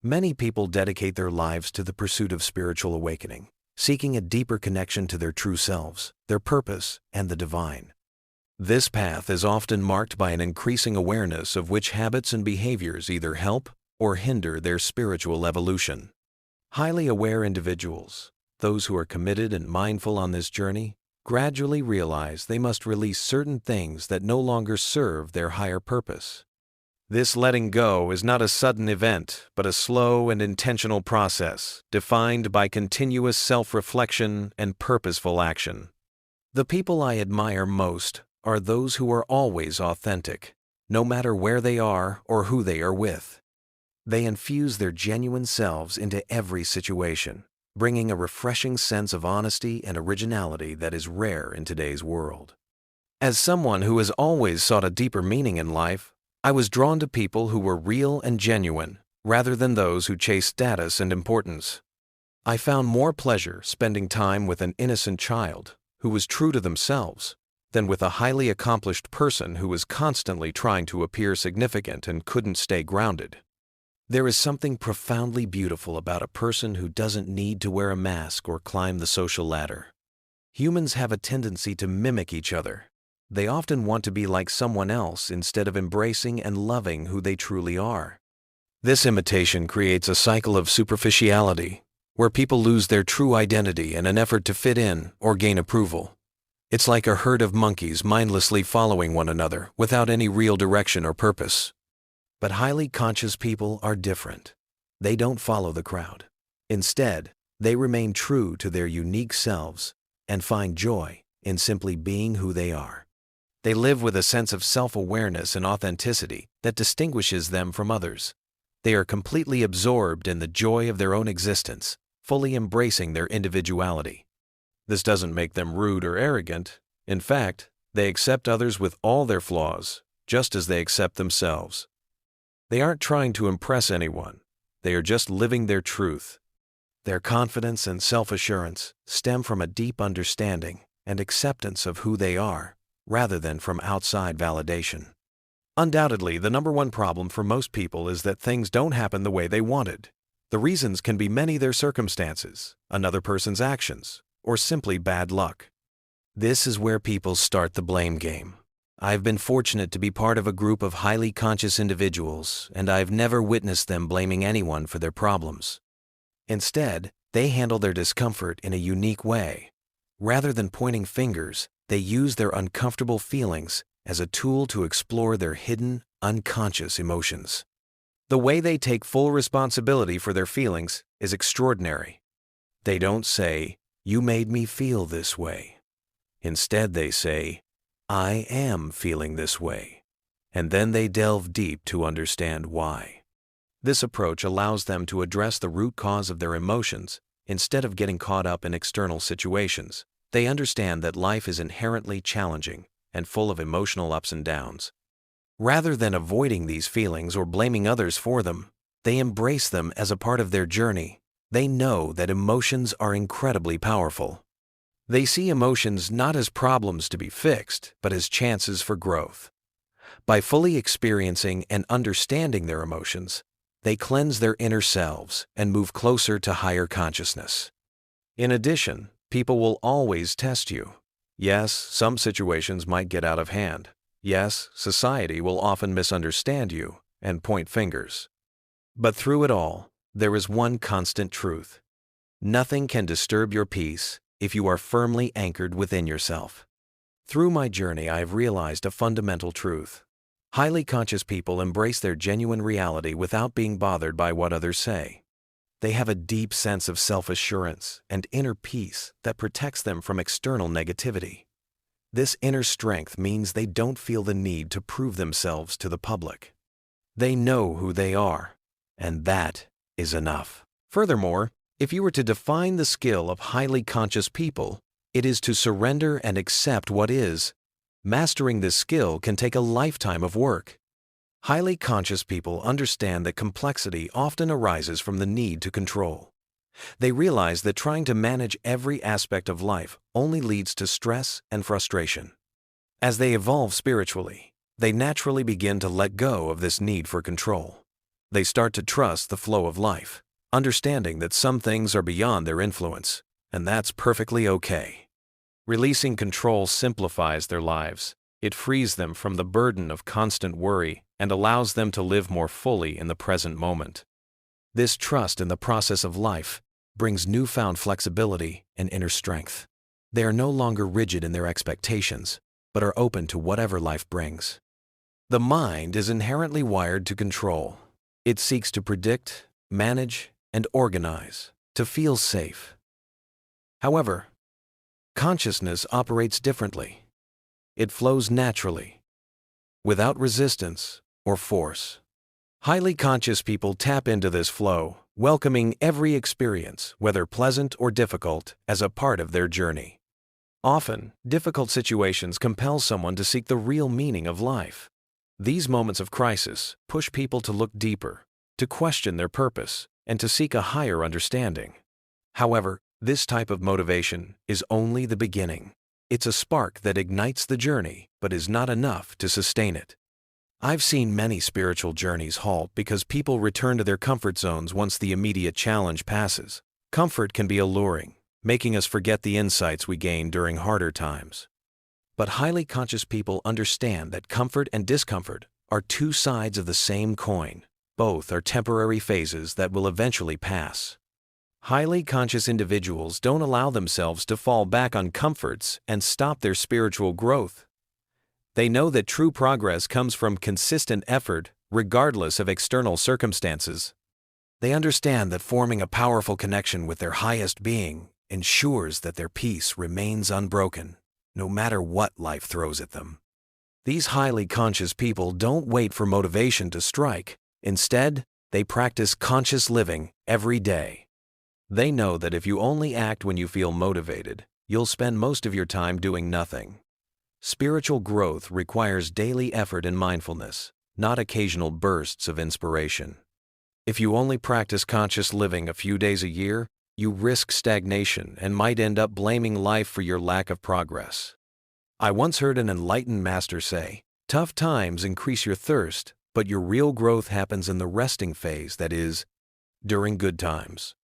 Many people dedicate their lives to the pursuit of spiritual awakening, seeking a deeper connection to their true selves, their purpose, and the divine. This path is often marked by an increasing awareness of which habits and behaviors either help or hinder their spiritual evolution. Highly aware individuals, those who are committed and mindful on this journey, gradually realize they must release certain things that no longer serve their higher purpose. This letting go is not a sudden event, but a slow and intentional process, defined by continuous self-reflection and purposeful action. The people I admire most are those who are always authentic, no matter where they are or who they are with. They infuse their genuine selves into every situation, bringing a refreshing sense of honesty and originality that is rare in today's world. As someone who has always sought a deeper meaning in life, I was drawn to people who were real and genuine, rather than those who chased status and importance. I found more pleasure spending time with an innocent child who was true to themselves than with a highly accomplished person who was constantly trying to appear significant and couldn't stay grounded. There is something profoundly beautiful about a person who doesn't need to wear a mask or climb the social ladder. Humans have a tendency to mimic each other. They often want to be like someone else instead of embracing and loving who they truly are. This imitation creates a cycle of superficiality, where people lose their true identity in an effort to fit in or gain approval. It's like a herd of monkeys mindlessly following one another without any real direction or purpose. But highly conscious people are different. They don't follow the crowd. Instead, they remain true to their unique selves and find joy in simply being who they are. They live with a sense of self-awareness and authenticity that distinguishes them from others. They are completely absorbed in the joy of their own existence, fully embracing their individuality. This doesn't make them rude or arrogant. In fact, they accept others with all their flaws, just as they accept themselves. They aren't trying to impress anyone. They are just living their truth. Their confidence and self-assurance stem from a deep understanding and acceptance of who they are, rather than from outside validation. Undoubtedly, the number one problem for most people is that things don't happen the way they wanted. The reasons can be many: their circumstances, another person's actions, or simply bad luck. This is where people start the blame game. I've been fortunate to be part of a group of highly conscious individuals, and I've never witnessed them blaming anyone for their problems. Instead, they handle their discomfort in a unique way. Rather than pointing fingers, they use their uncomfortable feelings as a tool to explore their hidden, unconscious emotions. The way they take full responsibility for their feelings is extraordinary. They don't say, "You made me feel this way." Instead, they say, "I am feeling this way." And then they delve deep to understand why. This approach allows them to address the root cause of their emotions instead of getting caught up in external situations. They understand that life is inherently challenging and full of emotional ups and downs. Rather than avoiding these feelings or blaming others for them, they embrace them as a part of their journey. They know that emotions are incredibly powerful. They see emotions not as problems to be fixed, but as chances for growth. By fully experiencing and understanding their emotions, they cleanse their inner selves and move closer to higher consciousness. In addition, people will always test you. Yes, some situations might get out of hand. Yes, society will often misunderstand you and point fingers. But through it all, there is one constant truth. Nothing can disturb your peace if you are firmly anchored within yourself. Through my journey, I have realized a fundamental truth. Highly conscious people embrace their genuine reality without being bothered by what others say. They have a deep sense of self-assurance and inner peace that protects them from external negativity. This inner strength means they don't feel the need to prove themselves to the public. They know who they are, and that is enough. Furthermore, if you were to define the skill of highly conscious people, it is to surrender and accept what is. Mastering this skill can take a lifetime of work. Highly conscious people understand that complexity often arises from the need to control. They realize that trying to manage every aspect of life only leads to stress and frustration. As they evolve spiritually, they naturally begin to let go of this need for control. They start to trust the flow of life, understanding that some things are beyond their influence, and that's perfectly okay. Releasing control simplifies their lives. It frees them from the burden of constant worry and allows them to live more fully in the present moment. This trust in the process of life brings newfound flexibility and inner strength. They are no longer rigid in their expectations, but are open to whatever life brings. The mind is inherently wired to control. It seeks to predict, manage, and organize, to feel safe. However, consciousness operates differently. It flows naturally, without resistance or force. Highly conscious people tap into this flow, welcoming every experience, whether pleasant or difficult, as a part of their journey. Often, difficult situations compel someone to seek the real meaning of life. These moments of crisis push people to look deeper, to question their purpose, and to seek a higher understanding. However, this type of motivation is only the beginning. It's a spark that ignites the journey, but is not enough to sustain it. I've seen many spiritual journeys halt because people return to their comfort zones once the immediate challenge passes. Comfort can be alluring, making us forget the insights we gained during harder times. But highly conscious people understand that comfort and discomfort are two sides of the same coin. Both are temporary phases that will eventually pass. Highly conscious individuals don't allow themselves to fall back on comforts and stop their spiritual growth. They know that true progress comes from consistent effort, regardless of external circumstances. They understand that forming a powerful connection with their highest being ensures that their peace remains unbroken, no matter what life throws at them. These highly conscious people don't wait for motivation to strike. Instead, they practice conscious living every day. They know that if you only act when you feel motivated, you'll spend most of your time doing nothing. Spiritual growth requires daily effort and mindfulness, not occasional bursts of inspiration. If you only practice conscious living a few days a year, you risk stagnation and might end up blaming life for your lack of progress. I once heard an enlightened master say, "Tough times increase your thirst, but your real growth happens in the resting phase, that is, during good times."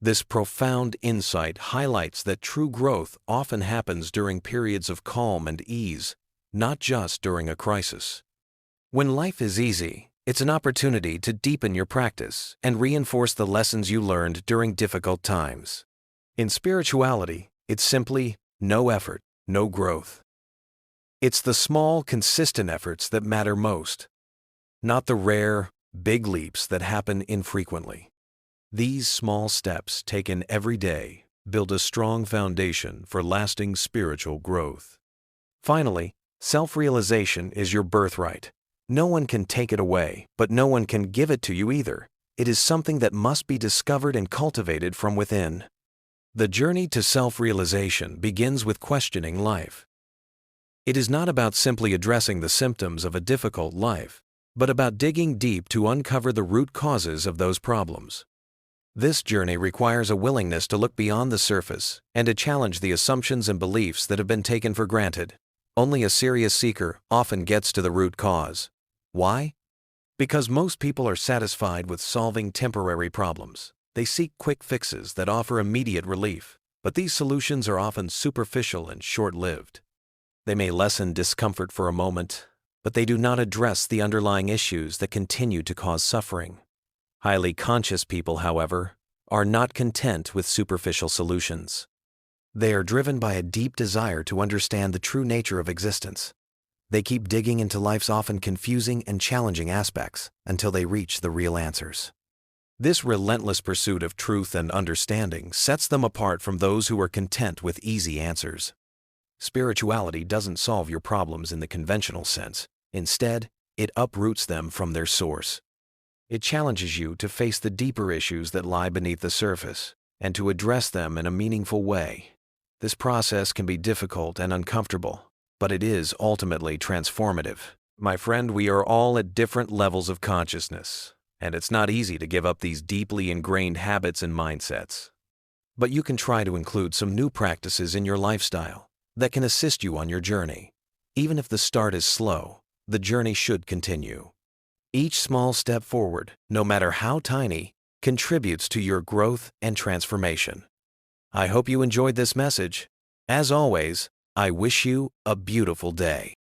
This profound insight highlights that true growth often happens during periods of calm and ease, not just during a crisis. When life is easy, it's an opportunity to deepen your practice and reinforce the lessons you learned during difficult times. In spirituality, it's simply no effort, no growth. It's the small, consistent efforts that matter most, not the rare, big leaps that happen infrequently. These small steps taken every day build a strong foundation for lasting spiritual growth. Finally, self-realization is your birthright. No one can take it away, but no one can give it to you either. It is something that must be discovered and cultivated from within. The journey to self-realization begins with questioning life. It is not about simply addressing the symptoms of a difficult life, but about digging deep to uncover the root causes of those problems. This journey requires a willingness to look beyond the surface and to challenge the assumptions and beliefs that have been taken for granted. Only a serious seeker often gets to the root cause. Why? Because most people are satisfied with solving temporary problems. They seek quick fixes that offer immediate relief, but these solutions are often superficial and short-lived. They may lessen discomfort for a moment, but they do not address the underlying issues that continue to cause suffering. Highly conscious people, however, are not content with superficial solutions. They are driven by a deep desire to understand the true nature of existence. They keep digging into life's often confusing and challenging aspects until they reach the real answers. This relentless pursuit of truth and understanding sets them apart from those who are content with easy answers. Spirituality doesn't solve your problems in the conventional sense. Instead, it uproots them from their source. It challenges you to face the deeper issues that lie beneath the surface and to address them in a meaningful way. This process can be difficult and uncomfortable, but it is ultimately transformative. My friend, we are all at different levels of consciousness, and it's not easy to give up these deeply ingrained habits and mindsets. But you can try to include some new practices in your lifestyle that can assist you on your journey. Even if the start is slow, the journey should continue. Each small step forward, no matter how tiny, contributes to your growth and transformation. I hope you enjoyed this message. As always, I wish you a beautiful day.